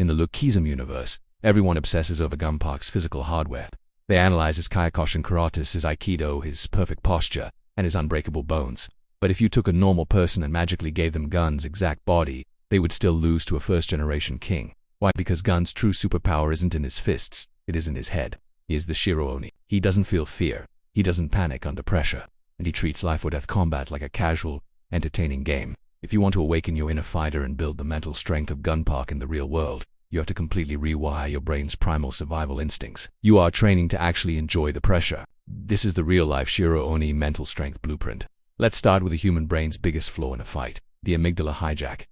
In the Lookism universe, everyone obsesses over Gunpark's physical hardware. They analyze his Kyokushin karatas, his Aikido, his perfect posture, and his unbreakable bones. But if you took a normal person and magically gave them Gun's exact body, they would still lose to a first-generation king. Why? Because Gun's true superpower isn't in his fists, it is in his head. He is the Shiro Oni. He doesn't feel fear, he doesn't panic under pressure, and he treats life or death combat like a casual, entertaining game. If you want to awaken your inner fighter and build the mental strength of Gunpark in the real world, you have to completely rewire your brain's primal survival instincts. You are training to actually enjoy the pressure. This is the real-life Shiro Oni mental strength blueprint. Let's start with the human brain's biggest flaw in a fight, the amygdala hijack.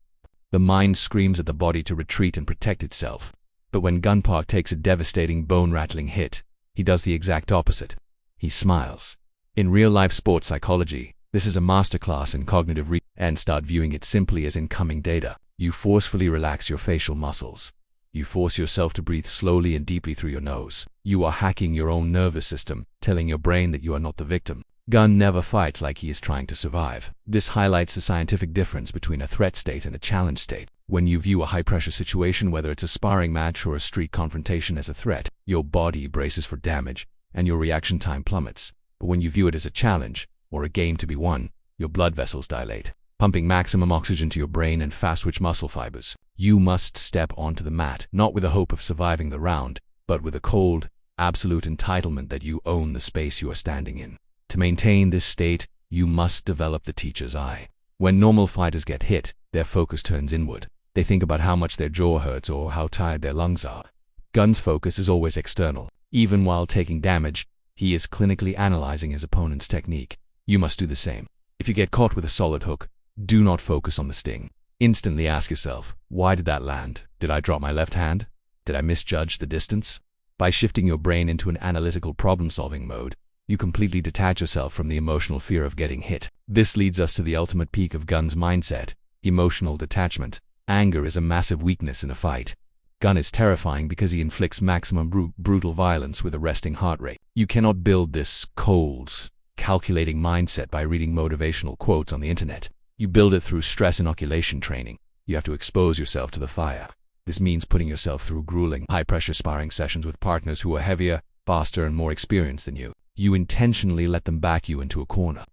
The mind screams at the body to retreat and protect itself. But when Gunpark takes a devastating, bone-rattling hit, he does the exact opposite. He smiles. In real-life sports psychology, this is a masterclass in cognitive and start viewing it simply as incoming data. You forcefully relax your facial muscles. You force yourself to breathe slowly and deeply through your nose. You are hacking your own nervous system, telling your brain that you are not the victim. Gun never fights like he is trying to survive. This highlights the scientific difference between a threat state and a challenge state. When you view a high-pressure situation, whether it's a sparring match or a street confrontation, as a threat, your body braces for damage, and your reaction time plummets. But when you view it as a challenge, or a game to be won, your blood vessels dilate, pumping maximum oxygen to your brain and fast-twitch muscle fibers. You must step onto the mat, not with the hope of surviving the round, but with a cold, absolute entitlement that you own the space you are standing in. To maintain this state, you must develop the teacher's eye. When normal fighters get hit, their focus turns inward. They think about how much their jaw hurts or how tired their lungs are. Gun's focus is always external. Even while taking damage, he is clinically analyzing his opponent's technique. You must do the same. If you get caught with a solid hook, do not focus on the sting. Instantly ask yourself, why did that land? Did I drop my left hand? Did I misjudge the distance? By shifting your brain into an analytical problem-solving mode, you completely detach yourself from the emotional fear of getting hit. This leads us to the ultimate peak of Gun's mindset, emotional detachment. Anger is a massive weakness in a fight. Gun is terrifying because he inflicts maximum brutal violence with a resting heart rate. You cannot build this cold, calculating mindset by reading motivational quotes on the internet. You build it through stress inoculation training. You have to expose yourself to the fire. This means putting yourself through grueling, high-pressure sparring sessions with partners who are heavier, faster, and more experienced than you. You intentionally let them back you into a corner.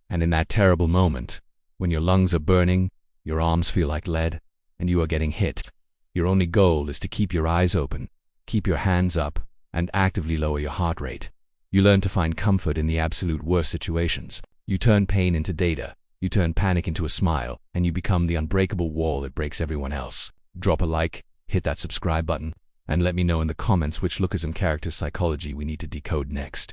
And in that terrible moment, when your lungs are burning, your arms feel like lead, and you are getting hit, your only goal is to keep your eyes open, keep your hands up, and actively lower your heart rate. You learn to find comfort in the absolute worst situations. You turn pain into data. You turn panic into a smile, and you become the unbreakable wall that breaks everyone else. Drop a like, hit that subscribe button, and let me know in the comments which Lookism character psychology we need to decode next.